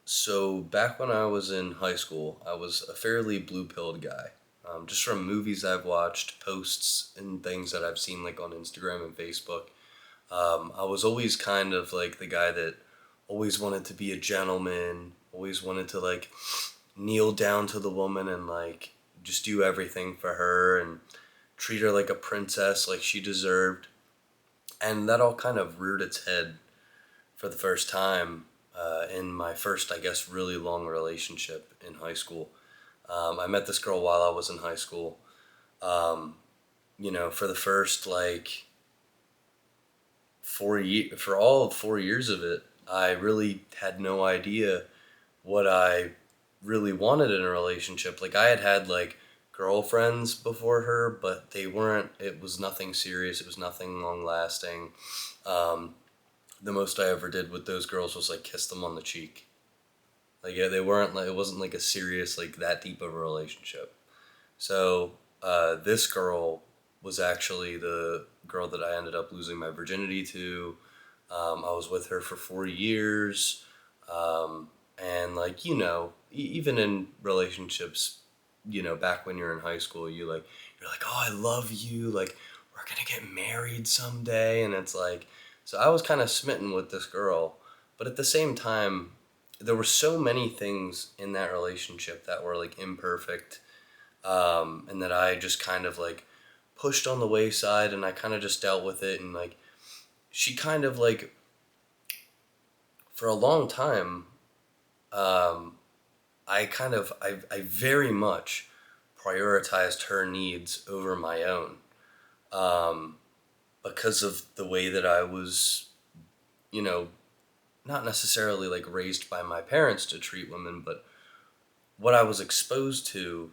So back when I was in high school, I was a fairly blue-pilled guy. Just from movies I've watched, posts and things that I've seen like on Instagram and Facebook. I was always kind of like the guy that always wanted to be a gentleman, always wanted to like kneel down to the woman and like just do everything for her and treat her like a princess, like she deserved. And that all kind of reared its head for the first time in my first, I guess, really long relationship in high school. I met this girl while I was in high school. Um, for the first like for all of 4 years of it, I really had no idea what I really wanted in a relationship. Like I had had like girlfriends before her, but they weren't. It was nothing serious. It was nothing long lasting. Um, the most I ever did with those girls was like kiss them on the cheek. Like yeah, they weren't like it wasn't like a serious like that deep of a relationship. So this girl was actually the girl that I ended up losing my virginity to. I was with her for 4 years, and like even in relationships, back when you're in high school, you're like, oh, I love you, like we're gonna get married someday, and it's like, so I was kind of smitten with this girl, but at the same time, there were so many things in that relationship that were like imperfect, and that I just kind of like pushed on the wayside, and I kind of just dealt with it, and like she kind of like for a long time, um, I very much prioritized her needs over my own, um, because of the way that I was, you know, not necessarily like raised by my parents to treat women, but what I was exposed to,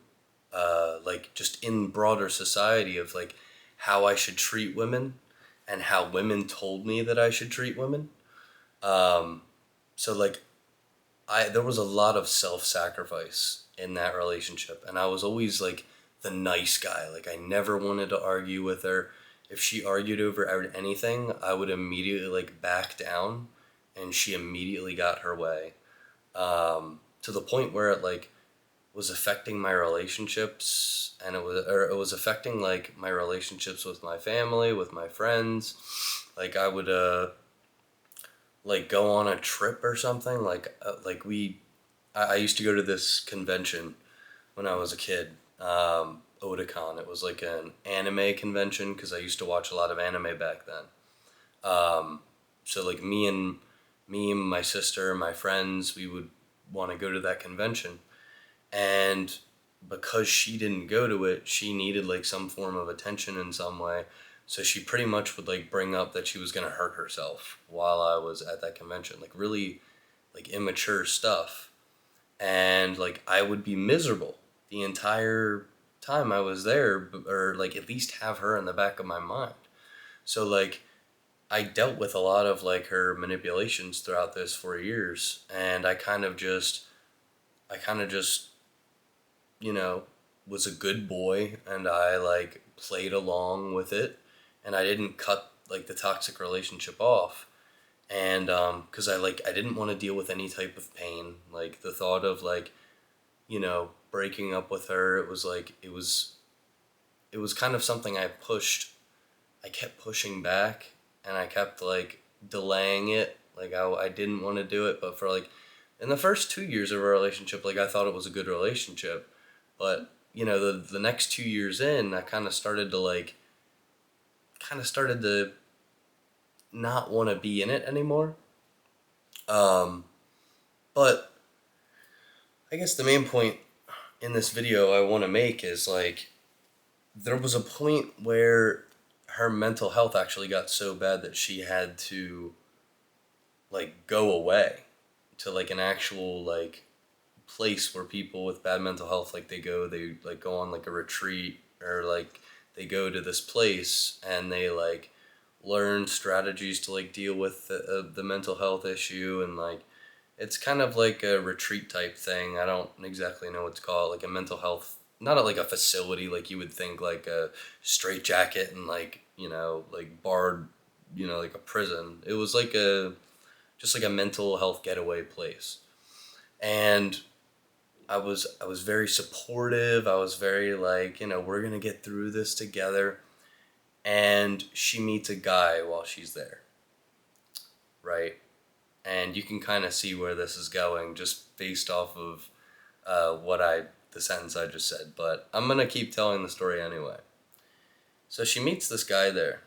like just in broader society of like how I should treat women and how women told me that I should treat women. Um, so like there was a lot of self-sacrifice in that relationship, and I was always like the nice guy. Like I never wanted to argue with her. If she argued over anything, I would immediately like back down, and she immediately got her way. To the point where it like was affecting my relationships, and it was affecting like my relationships with my family, with my friends. Like I would like go on a trip or something, like I used to go to this convention when I was a kid, Otakon. It was like an anime convention because I used to watch a lot of anime back then. So like me and my sister, my friends, we would want to go to that convention, and because she didn't go to it, she needed like some form of attention in some way. So she pretty much would like bring up that she was gonna hurt herself while I was at that convention, like really like immature stuff. And like I would be miserable the entire time I was there, or like at least have her in the back of my mind. So like I dealt with a lot of like her manipulations throughout those 4 years, and I kind of just you know, was a good boy, and I like played along with it, and I didn't cut like the toxic relationship off. And cuz I didn't want to deal with any type of pain. Like the thought of like, breaking up with her, it was kind of something I kept pushing back, and I kept like delaying it. Like I didn't want to do it, but for like in the first 2 years of our relationship, like I thought it was a good relationship, but the next 2 years in, I kind of started to not want to be in it anymore. Um, but I guess the main point in this video I want to make is like there was a point where her mental health actually got so bad that she had to like go away to like an actual like place where people with bad mental health, like they like go on like a retreat, or like they go to this place and they like learn strategies to like deal with the mental health issue. And like it's kind of like a retreat type thing. I don't exactly know what to call it, like a mental health, not like a facility like you would think, like a straight jacket and like like barred, like a prison. It was like a just like a mental health getaway place. And I was very supportive. I was very like, we're gonna get through this together. And she meets a guy while she's there, right? And you can kind of see where this is going just based off of the sentence I just said. But I'm gonna keep telling the story anyway. So she meets this guy there,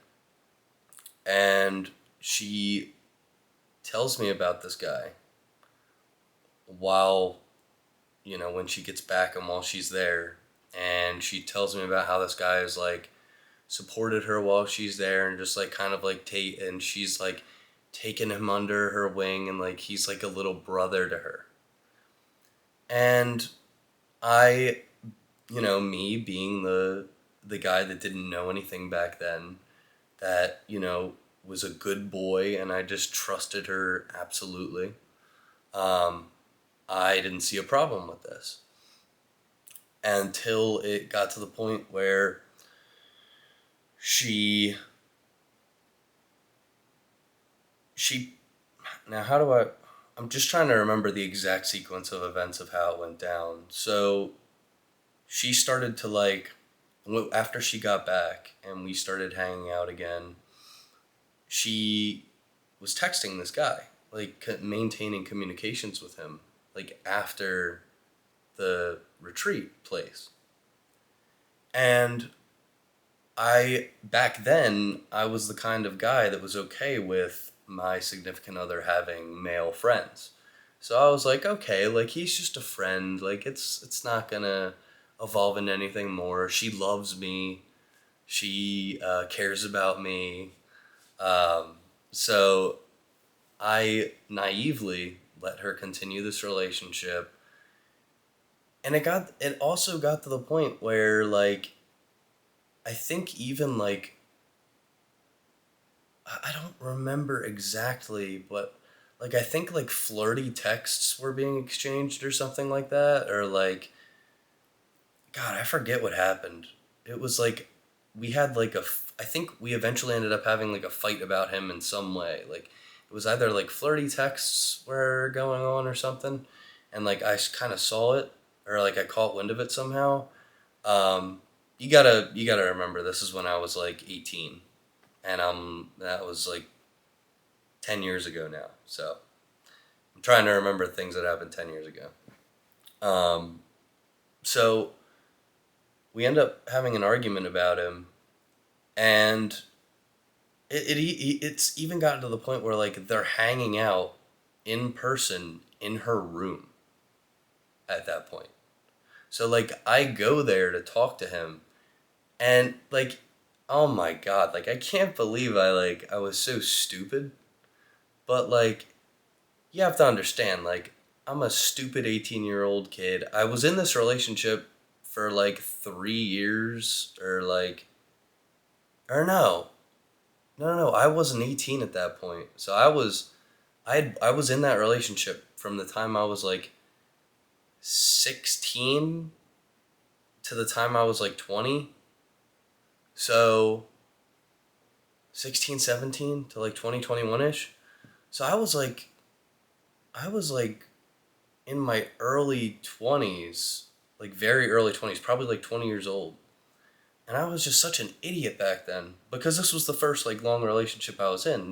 and she tells me about this guy while, when she gets back and while she's there. And she tells me about how this guy is like supported her while she's there and just like kind of like and she's like taking him under her wing and like he's like a little brother to her. And I, me being the guy that didn't know anything back then, that, was a good boy and I just trusted her absolutely. Um, I didn't see a problem with this until it got to the point where she she now how do I'm just trying to remember the exact sequence of events of how it went down. So she started to like, after she got back and we started hanging out again, she was texting this guy, like maintaining communications with him, like after the retreat place. And back then, I was the kind of guy that was okay with my significant other having male friends. So I was like, okay, like he's just a friend, like it's not gonna evolve into anything more. She loves me. She cares about me. So I naively let her continue this relationship. And it also got to the point where like I think even like I don't remember exactly, but like I think like flirty texts were being exchanged or something like that, or like God, I forget what happened. It was like we had like I think we eventually ended up having like a fight about him in some way. Like it was either like flirty texts were going on or something, and like I kind of saw it or like I caught wind of it somehow. Um, you gotta remember this is when I was like 18, and that was like 10 years ago now. So I'm trying to remember things that happened 10 years ago. Um, so we end up having an argument about him, and it's even gotten to the point where like they're hanging out in person in her room at that point. So like I go there to talk to him, and like, oh my god, like I can't believe I was so stupid. But like you have to understand, like, I'm a stupid 18-year-old kid. I was in this relationship for like 3 years, or like, or no, no. I wasn't 18 at that point. So I was in that relationship from the time I was like 16 to the time I was like 20. So 16, 17 to like 2021 ish. So I was like in my early 20s, like very early 20s, probably like 20 years old. And I was just such an idiot back then because this was the first like long relationship I was in,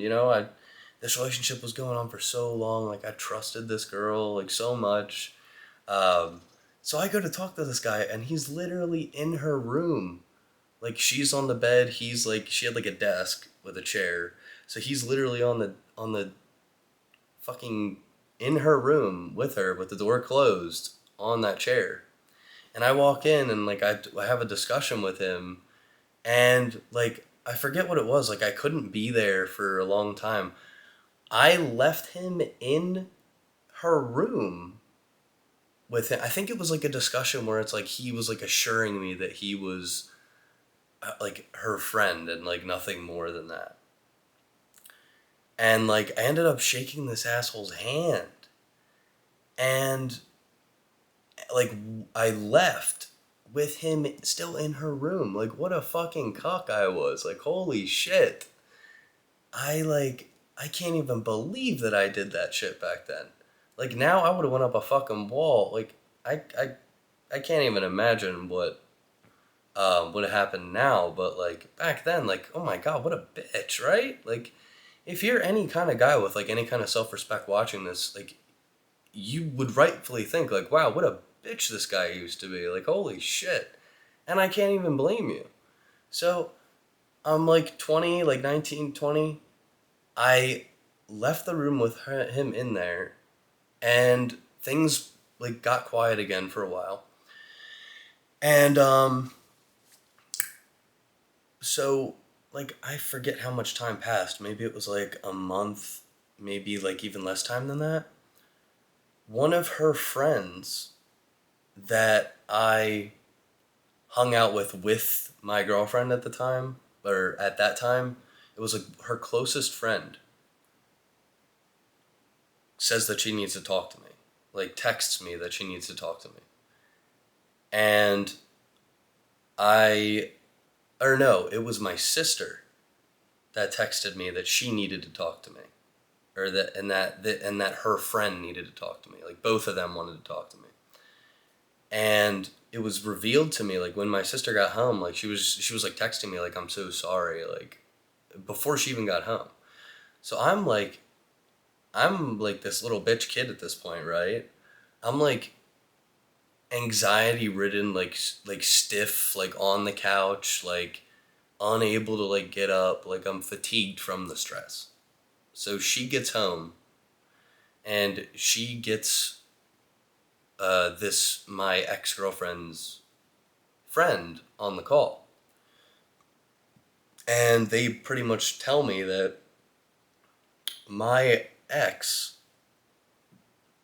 this relationship was going on for so long, like I trusted this girl like so much. Um, so I go to talk to this guy and he's literally in her room. Like she's on the bed, he's like she had like a desk with a chair. So he's literally on the fucking in her room with her with the door closed on that chair. And I walk in and like I have a discussion with him, and like I forget what it was, like I couldn't be there for a long time. I left him in her room with him. I think it was like a discussion where it's like he was like assuring me that he was like her friend and like nothing more than that. And like I ended up shaking this asshole's hand, and like I left with him still in her room. Like what a fucking cuck I was. Like holy shit. I can't even believe that I did that shit back then. Like now I would have went up a fucking wall. Like I can't even imagine what would have happened now, but like back then, like, oh my god, what a bitch, right? Like if you're any kind of guy with like any kind of self-respect watching this, like you would rightfully think like, wow, what a bitch this guy used to be. Like holy shit. And I can't even blame you. So I'm like 20, like 19, 20. I left the room with him in there, and things like got quiet again for a while. And so like I forget how much time passed. Maybe it was like a month, maybe like even less time than that. One of her friends that I hung out with my girlfriend at the time, or at that time, it was like her closest friend, says that she needs to talk to me. Like texts me that she needs to talk to me. And I or no, it was my sister that texted me that she needed to talk to me. Or that her friend needed to talk to me. Like both of them wanted to talk to me. And it was revealed to me like when my sister got home, like she was like texting me like I'm so sorry, like before she even got home. So I'm like this little bitch kid at this point, right? I'm like anxiety ridden, like stiff, like on the couch, like unable to like get up, like I'm fatigued from the stress. So she gets home and she gets this my ex-girlfriend's friend on the call. And they pretty much tell me that my ex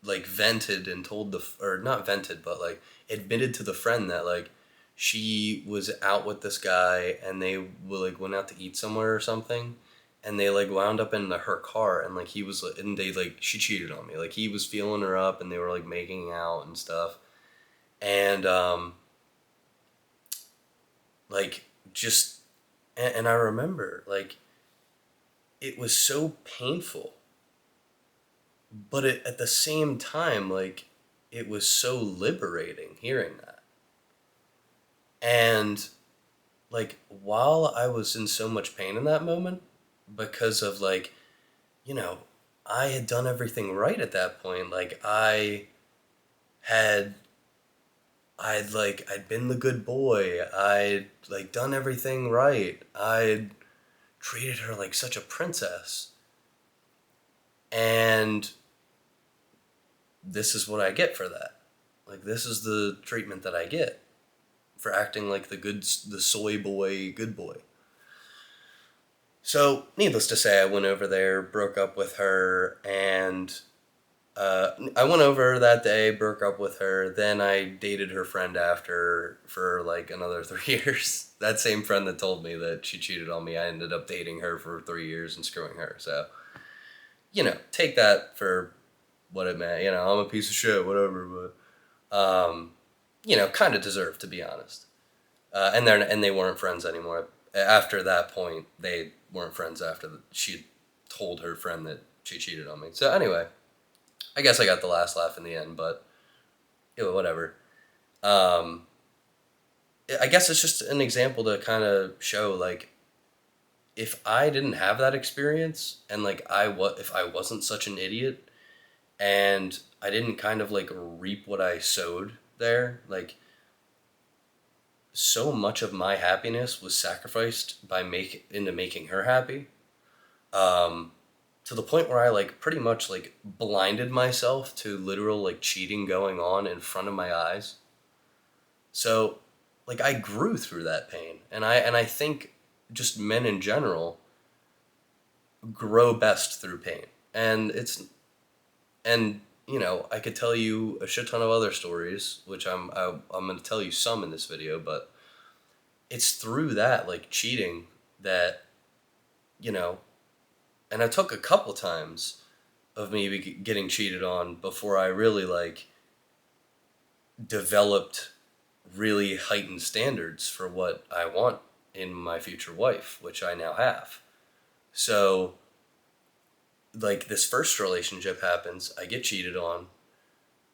like vented and told or not vented, but like admitted to the friend that like she was out with this guy and they like went out to eat somewhere or something, and they like wound up in her car, and like he was and they like she cheated on me, like he was feeling her up and they were like making out and stuff. And like just and I remember like it was so painful, but at the same time, like it was so liberating hearing that. And like while I was in so much pain in that moment, because of like, you know, I had done everything right at that point. Like had I'd been the good boy. I'd like done everything right. I'd treated her like such a princess. And this is what I get for that. Like this is the treatment that I get for acting like the soy boy, good boy. So, needless to say, I went over there, broke up with her, and I went over that day, broke up with her. Then I dated her friend after for like another 3 years. That same friend that told me that she cheated on me, I ended up dating her for 3 years and screwing her. So, take that for what it meant. I'm a piece of shit, whatever, but, kind of deserved, to be honest. And they weren't friends anymore. After that point, they weren't friends after she told her friend that she cheated on me. So anyway, I guess I got the last laugh in the end, but whatever. Um, I guess it's just an example to kind of show like if I didn't have that experience and like if I wasn't such an idiot and I didn't kind of like reap what I sowed there, like so much of my happiness was sacrificed into making her happy, um, to the point where I like pretty much like blinded myself to literal like cheating going on in front of my eyes. So like I grew through that pain, and I think just men in general grow best through pain. And I could tell you a shit ton of other stories, which I'm going to tell you some in this video, but it's through that like cheating that you know and it took a couple times of me getting cheated on before I really like developed really heightened standards for what I want in my future wife, which I now have. So like this first relationship happens. I get cheated on.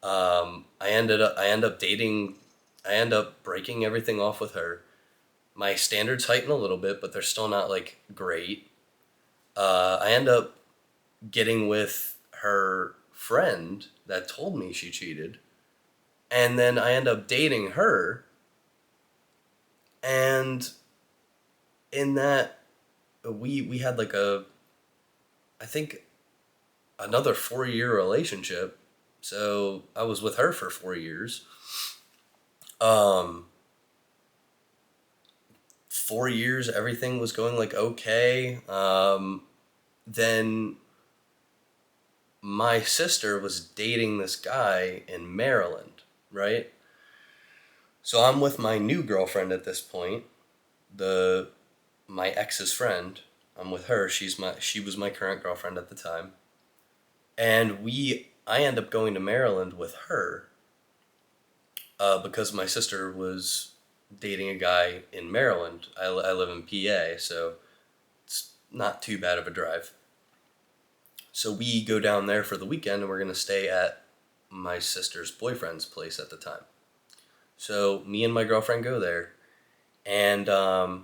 I end up dating. I end up breaking everything off with her. My standards heighten a little bit, but they're still not like great. I end up getting with her friend that told me she cheated, and then I end up dating her. And in that, we had like a, I think, another 4 year relationship. So I was with her for 4 years. Um, 4 years, everything was going like okay. Then my sister was dating this guy in Maryland, right? So I'm with my new girlfriend at this point, the my ex's friend. I'm with her. She was my current girlfriend at the time. And I end up going to Maryland with her because my sister was dating a guy in Maryland. I live in PA, so it's not too bad of a drive. So we go down there for the weekend and we're going to stay at my sister's boyfriend's place at the time. So me and my girlfriend go there, and I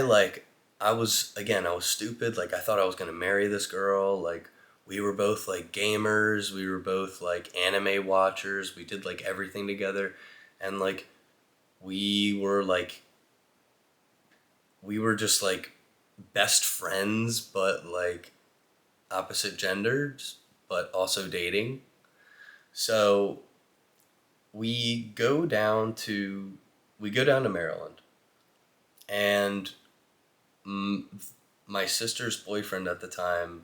like, I was stupid. Like, I thought I was going to marry this girl. Like, we were both like gamers, we were both like anime watchers, we did like everything together. And like, we were like, we were just like best friends, but like opposite genders, but also dating. So we go down to we go down to Maryland, and mm, my sister's boyfriend at the time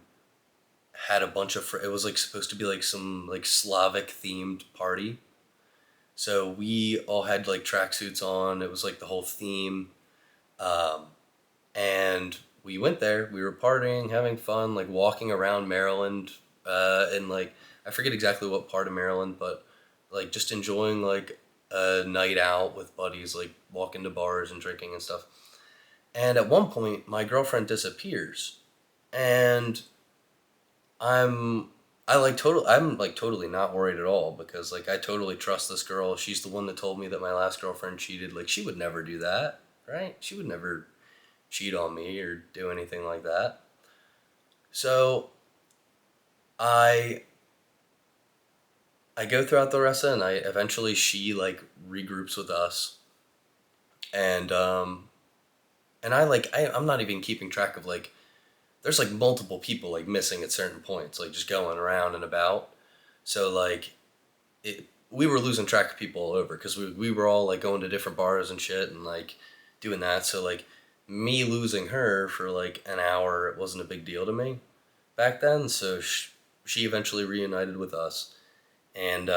had a bunch of it was like supposed to be like some like Slavic themed party. So we all had like tracksuits on. It was like the whole theme. Um, and we went there. We were partying, having fun, like walking around Maryland, and like I forget exactly what part of Maryland, but like just enjoying like a night out with buddies, like walking to bars and drinking and stuff. And at one point, my girlfriend disappears, and I'm I'm like totally not worried at all because like I totally trust this girl. She's the one that told me that my last girlfriend cheated. Like, she would never do that, right? She would never cheat on me or do anything like that. So I I go throughout the rest of the night. Eventually, she like regroups with us, and I'm not even keeping track of like, there's like multiple people like missing at certain points, like just going around and about. So like, we were losing track of people all over because we were all like going to different bars and shit and like doing that. So like, me losing her for like an hour, it wasn't a big deal to me back then. So she eventually reunited with us, and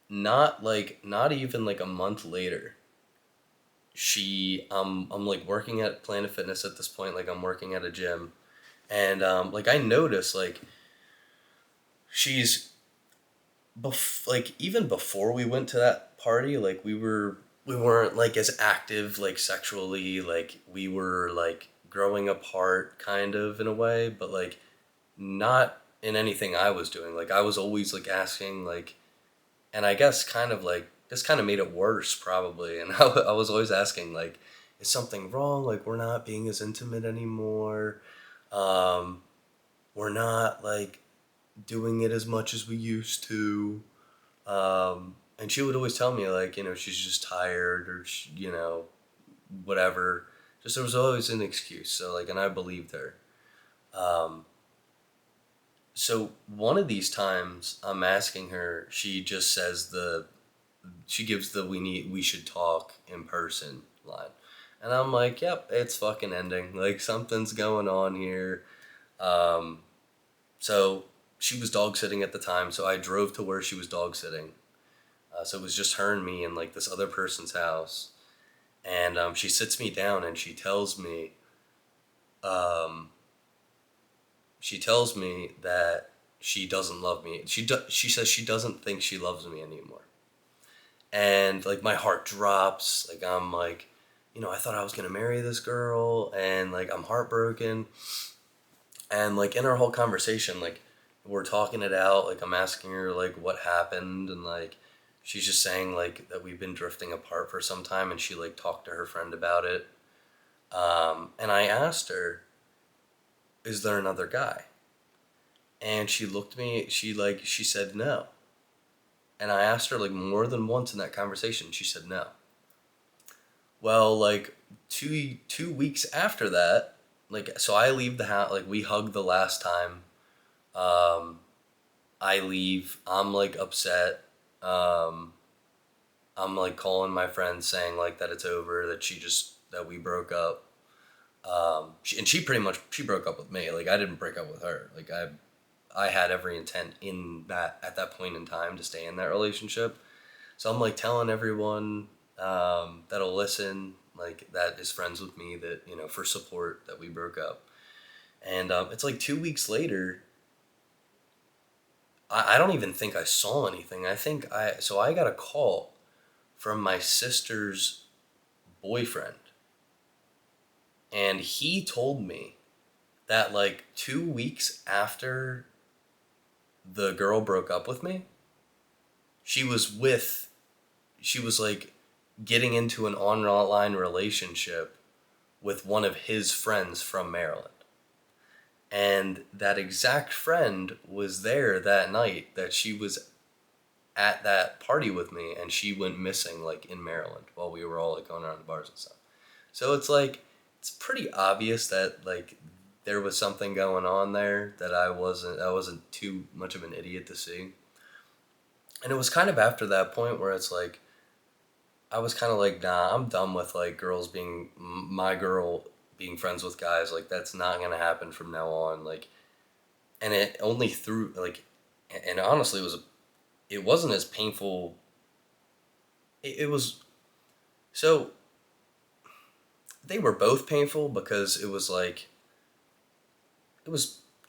not even like a month later, I'm like working at Planet Fitness at this point. Like, I'm working at a gym, and like I noticed like she's like even before we went to that party, like we weren't like as active like sexually, like we were like growing apart kind of in a way, but like not in anything I was doing. Like, I was always like asking like, and I guess kind of like this kind of made it worse probably. And I was always asking like, is something wrong? Like, we're not being as intimate anymore. Um, we're not like doing it as much as we used to. And she would always tell me like, she's just tired, or whatever. Just, there was always an excuse. So like, and I believed her. Um, so one of these times I'm asking her, she just says she gives the we should talk in person line. And I'm like, yep, it's fucking ending. Like, something's going on here. Um, so she was dog sitting at the time, so I drove to where she was dog sitting. So it was just her and me in like this other person's house. And she sits me down and um, she tells me that she doesn't love me. She says she doesn't think she loves me anymore. And like, my heart drops. Like, I'm like, I thought I was gonna marry this girl, and like I'm heartbroken. And like in our whole conversation, like we're talking it out, like I'm asking her like what happened, and like she's just saying like that we've been drifting apart for some time, and she like talked to her friend about it. And I asked her, "Is there another guy?" And she looked at me. She said no. And I asked her like more than once in that conversation. She said no. Well, like two weeks after that, like so I leave the house. Like we hugged the last time. Um, I leave. I'm like upset. Um, I'm like calling my friends saying like that it's over. That we broke up. She pretty much she broke up with me. Like I didn't break up with her. Like I had every intent in that at that point in time to stay in that relationship. So I'm like telling everyone that'll listen, like that is friends with me, that for support, that we broke up. And it's like 2 weeks later. I don't even think I saw anything. I got a call from my sister's boyfriend, and he told me that like 2 weeks after the girl broke up with me, she was with she was like getting into an online relationship with one of his friends from Maryland. And that exact friend was there that night that she was at that party with me, and she went missing like in Maryland while we were all like going around the bars and stuff. So it's like it's pretty obvious that like there was something going on there that I wasn't too much of an idiot to see. And it was kind of after that point where it's like I was kind of like, nah, I'm done with like my girl being friends with guys. Like that's not gonna happen from now on. Like, and it only through like, and honestly, it wasn't as painful. It was so they were both painful because it was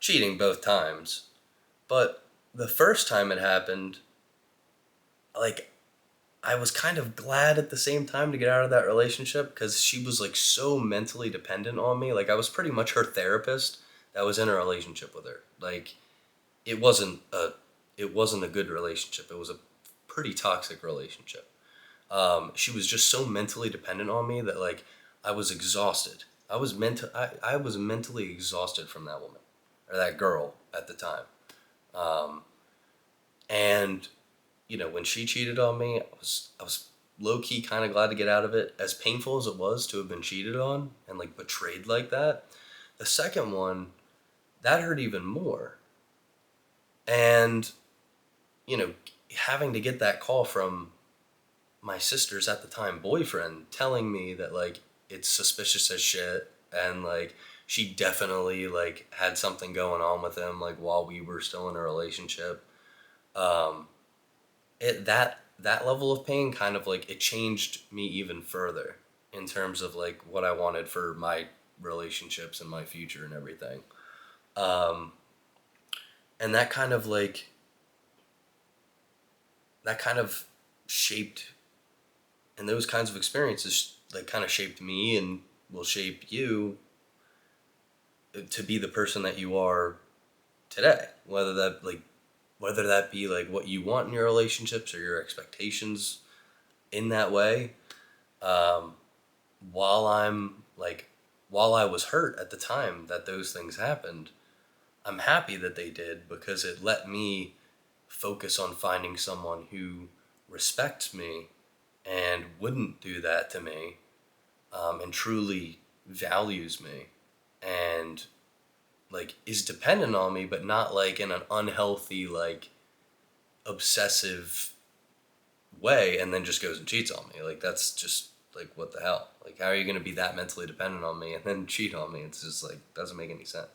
cheating both times. But the first time it happened, like I was kind of glad at the same time to get out of that relationship because she was like so mentally dependent on me. Like I was pretty much her therapist that was in a relationship with her. Like it wasn't a it wasn't a good relationship. It was a pretty toxic relationship. She was just so mentally dependent on me that like I was exhausted. I was mentally exhausted from that woman or that girl at the time. Um, and when she cheated on me, I was low key kind of glad to get out of it. As painful as it was to have been cheated on and like betrayed like that, the second one that hurt even more. And you know, having to get that call from my sister's at the time boyfriend telling me that like it's suspicious as shit, and like she definitely like had something going on with him like while we were still in a relationship. Um, that level of pain kind of like it changed me even further in terms of like what I wanted for my relationships and my future and everything. Um, and that kind of shaped and those kinds of experiences like kind of shaped me and will shape you to be the person that you are today, whether that be like what you want in your relationships or your expectations in that way. um, while I'm like while I was hurt at the time that those things happened, I'm happy that they did because it let me focus on finding someone who respects me and wouldn't do that to me, and truly values me and like is dependent on me, but not like in an unhealthy like obsessive way, and then just goes and cheats on me. Like that's just like what the hell? Like how are you gonna be that mentally dependent on me and then cheat on me? It's just like doesn't make any sense.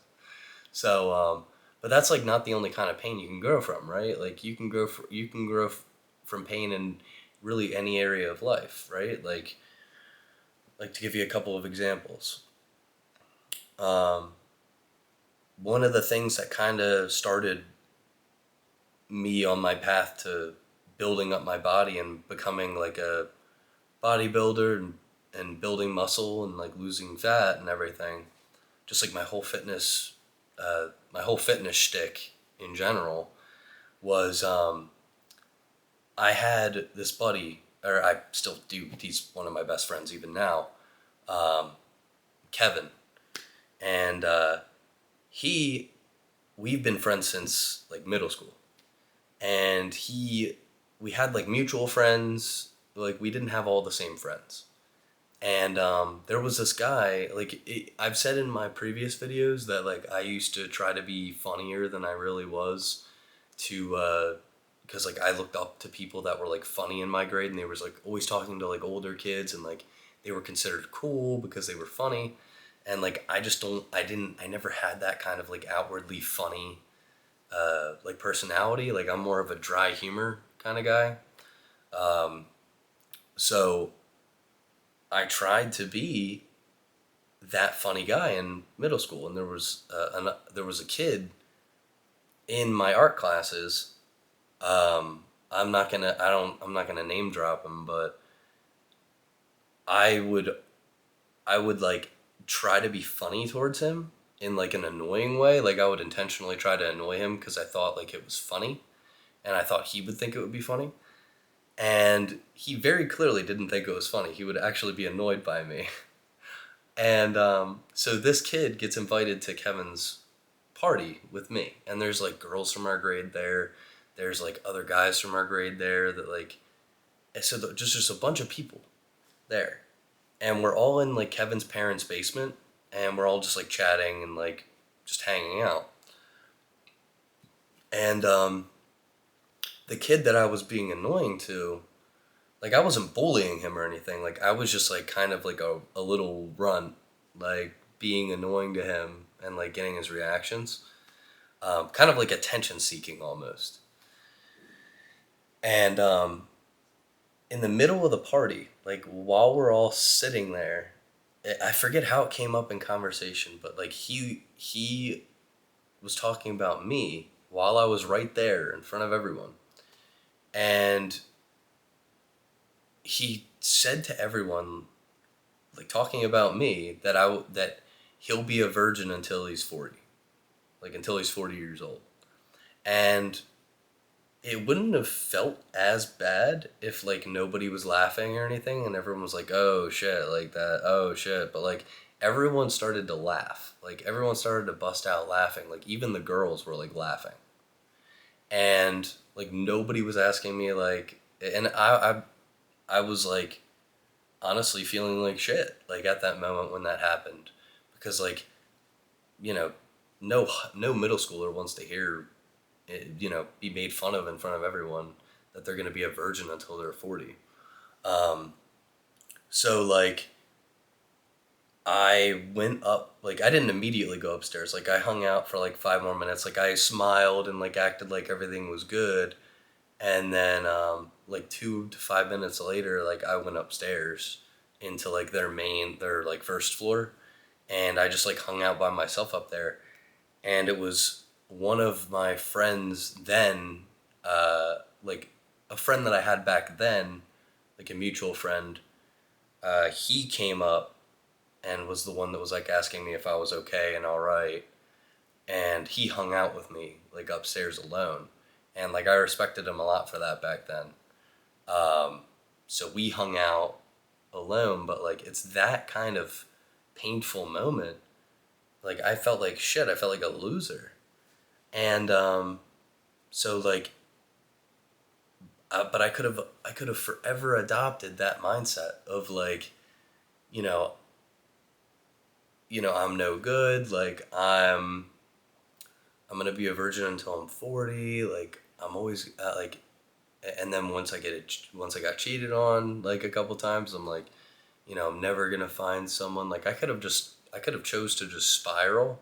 So, but that's like not the only kind of pain you can grow from, right? Like you can grow from pain in really any area of life, right? Like to give you a couple of examples. Um, One of the things that kind of started me on my path to building up my body and becoming like a bodybuilder and and building muscle and like losing fat and everything, just like my whole fitness shtick in general was I had this buddy, or I still do. He's one of my best friends even now, um, Kevin, and he we've been friends since like middle school, and we had like mutual friends. Like we didn't have all the same friends. And there was this guy, like, I've said in my previous videos that, like, I used to try to be funnier than I really was because, like, I looked up to people that were, like, funny in my grade, and they was, like, always talking to, like, older kids, and, like, they were considered cool because they were funny. And, like, I never had that kind of, like, outwardly funny, like, personality. Like, I'm more of a dry humor kind of guy. Um, so I tried to be that funny guy in middle school, and there was a kid in my art classes. I'm not gonna name drop him, but I would I would like try to be funny towards him in like an annoying way. Like I would intentionally try to annoy him because I thought like it was funny, and I thought he would think it would be funny. And he very clearly didn't think it was funny. He would actually be annoyed by me. And so this kid gets invited to Kevin's party with me, and there's like girls from our grade there. There's like other guys from our grade there that like, just a bunch of people there, and we're all in like Kevin's parents' basement, and we're all just like chatting and like just hanging out. And the kid that I was being annoying to, like I wasn't bullying him or anything. Like I was just like kind of like a little runt, like being annoying to him and like getting his reactions. Kind of like attention seeking almost. And in the middle of the party, like while we're all sitting there, I forget how it came up in conversation, but like he was talking about me while I was right there in front of everyone. And he said to everyone, like talking about me, that he'll be a virgin until he's 40, like until he's 40 years old. And it wouldn't have felt as bad if like nobody was laughing or anything, and everyone was like, "Oh shit," like that. "Oh shit," but like everyone started to laugh. Like everyone started to bust out laughing. Like even the girls were like laughing, and like nobody was asking me like, and I was like honestly feeling like shit like at that moment when that happened, because like you know no middle schooler wants to hear be made fun of in front of everyone that they're going to be a virgin until they're 40. um, so like I went up, like I didn't immediately go upstairs, like I hung out for like 5 more minutes, like I smiled and like acted like everything was good. And then like 2 to 5 minutes later, like I went upstairs into like their like first floor, and I just like hung out by myself up there. And it was one of my friends then, like a friend that I had back then, like a mutual friend. He came up and was the one that was like asking me if I was okay and all right, and he hung out with me like upstairs alone, and like I respected him a lot for that back then. Um, so we hung out alone, but like it's that kind of painful moment. Like I felt like shit. I felt like a loser, and so like, but I could have forever adopted that mindset of like, you know, I'm no good. Like I'm gonna be a virgin until I'm 40. Like I'm always like, and then once I got cheated on like a couple times, I'm like, I'm never gonna find someone. Like I could have chose to just spiral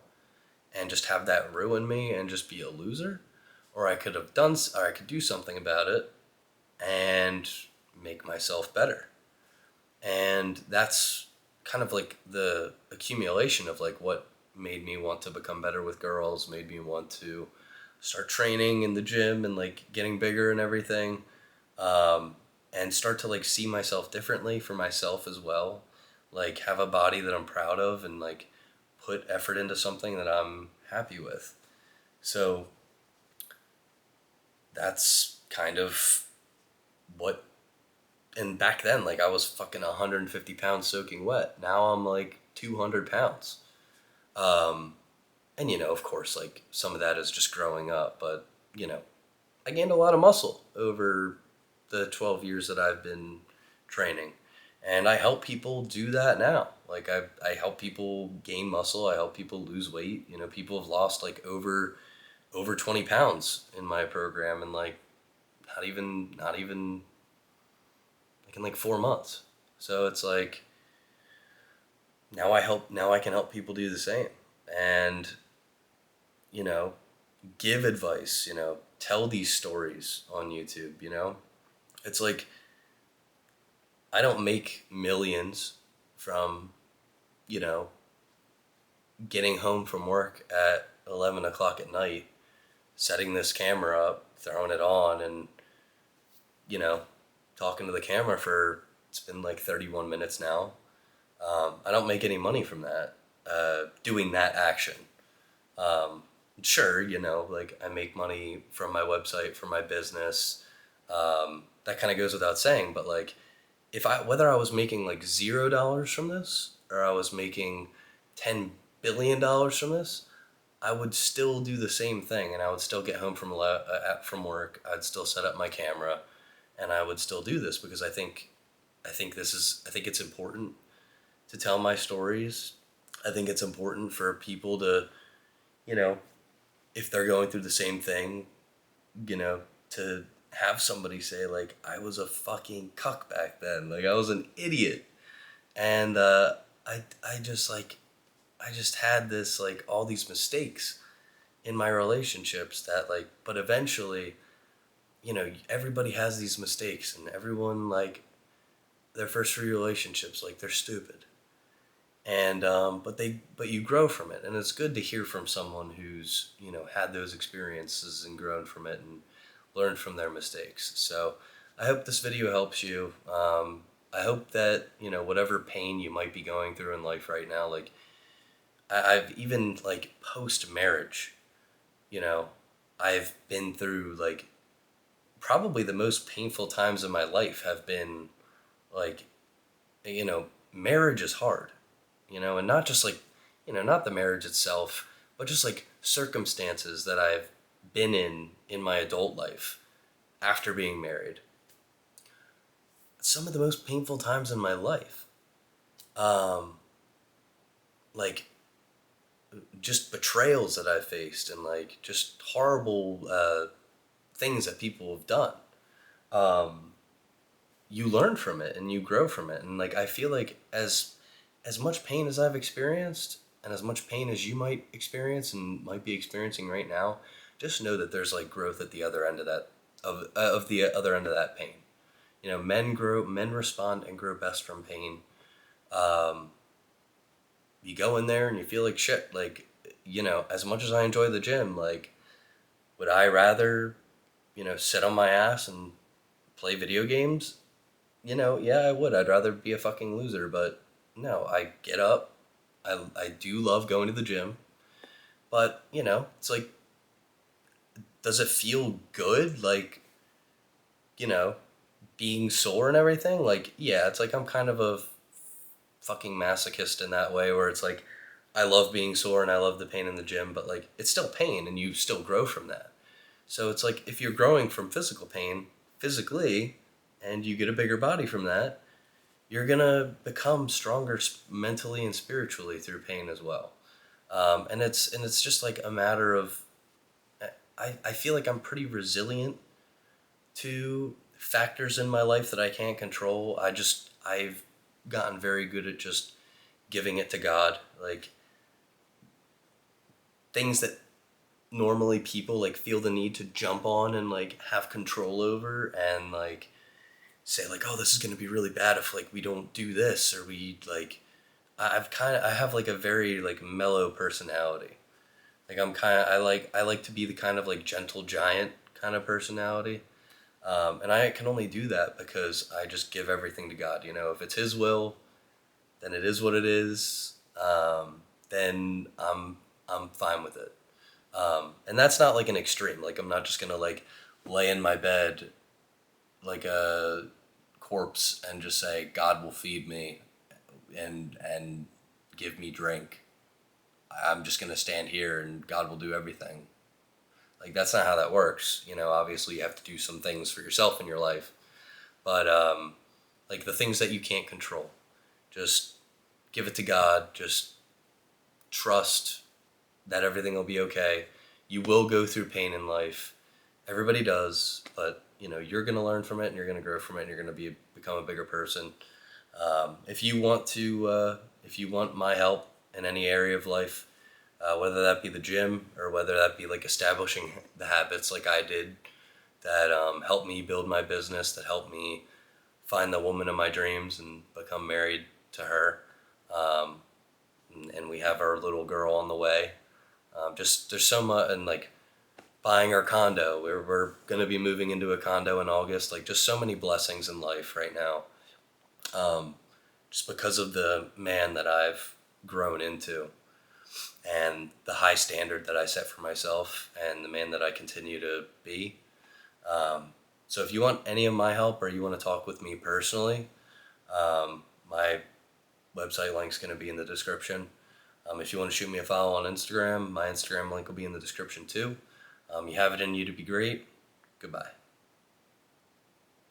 and just have that ruin me and just be a loser, or I could do something about it and make myself better. And that's kind of like the accumulation of like what made me want to become better with girls, made me want to start training in the gym and like getting bigger and everything, and start to like see myself differently for myself as well. like have a body that I'm proud of, and like put effort into something that I'm happy with. So that's kind of what. And back then, like I was fucking 150 pounds soaking wet. Now I'm like 200 pounds. Um, and of course, like some of that is just growing up, but you know, I gained a lot of muscle over the 12 years that I've been training. And I help people do that now. Like I help people gain muscle. I help people lose weight. People have lost like over 20 pounds in my program, and like not even like in like 4 months. So it's like now I can help people do the same. And you know, give advice, tell these stories on YouTube. It's like I don't make millions from, you know, getting home from work at 11 o'clock at night, setting this camera up, throwing it on, and, you know, talking to the camera for, it's been like 31 minutes now. I don't make any money from that, doing that action. Um, sure, like I make money from my website, from my business. That kind of goes without saying, but like, whether I was making like $0 from this or I was making $10 billion from this, I would still do the same thing, and I would still get home from work. I'd still set up my camera, and I would still do this because I think it's important to tell my stories. I think it's important for people to, you know, if they're going through the same thing, to have somebody say like, I was a fucking cuck back then, like I was an idiot. And I just like, I just had this like all these mistakes in my relationships that like, but eventually, everybody has these mistakes, and everyone like their first three relationships, like they're stupid. And but you grow from it, and it's good to hear from someone who's had those experiences and grown from it and learned from their mistakes. So I hope this video helps you. I hope that whatever pain you might be going through in life right now, like I've even like post marriage, you know I've been through like probably the most painful times in my life have been like, marriage is hard, and not just like, not the marriage itself, but just like circumstances that I've been in my adult life after being married. Some of the most painful times in my life. Um, like just betrayals that I've faced, and like just horrible things that people have done. Um, you learn from it and you grow from it, and like I feel like as much pain as I've experienced, and as much pain as you might experience and might be experiencing right now, just know that there's like growth at the other end of that, of the other end of that pain. Men respond and grow best from pain. um, you go in there and you feel like shit, like, as much as I enjoy the gym, like, would I rather sit on my ass and play video games? Yeah, I would. I'd rather be a fucking loser, but no, I get up. I do love going to the gym, but it's like, does it feel good? Like, you know, being sore and everything? Like, yeah, it's like I'm kind of a fucking masochist in that way, where it's like, I love being sore and I love the pain in the gym, but like, it's still pain and you still grow from that. So it's like, if you're growing from physical pain physically and you get a bigger body from that, you're gonna become stronger mentally and spiritually through pain as well. And it's just like a matter of, I feel like I'm pretty resilient to factors in my life that I can't control. I've gotten very good at just giving it to God. Like things that normally people like feel the need to jump on and like have control over, and like say like, oh, this is going to be really bad if like we don't do this, or we like, I have like a very like mellow personality. Like I like to be the kind of like gentle giant kind of personality. And I can only do that because I just give everything to God. If it's His will, then it is what it is. Then I'm fine with it. And that's not like an extreme. Like I'm not just gonna like lay in my bed like a corpse and just say God will feed me and give me drink. I'm just gonna stand here and God will do everything. Like that's not how that works. You know, obviously you have to do some things for yourself in your life, but like the things that you can't control, just give it to God. Just trust that everything will be okay. You will go through pain in life. Everybody does, but you know you're gonna learn from it, and you're gonna grow from it, and you're gonna become a bigger person. If you want my help in any area of life, whether that be the gym or whether that be like establishing the habits like I did that helped me build my business, that helped me find the woman of my dreams and become married to her, and we have our little girl on the way. Just there's so much, and like buying our condo. We're gonna be moving into a condo in August. Like just so many blessings in life right now, um, just because of the man that I've grown into and the high standard that I set for myself and the man that I continue to be. So if you want any of my help or you want to talk with me personally, my website link's going to be in the description. If you want to shoot me a follow on Instagram, my Instagram link will be in the description too. You have it in you to be great. Goodbye.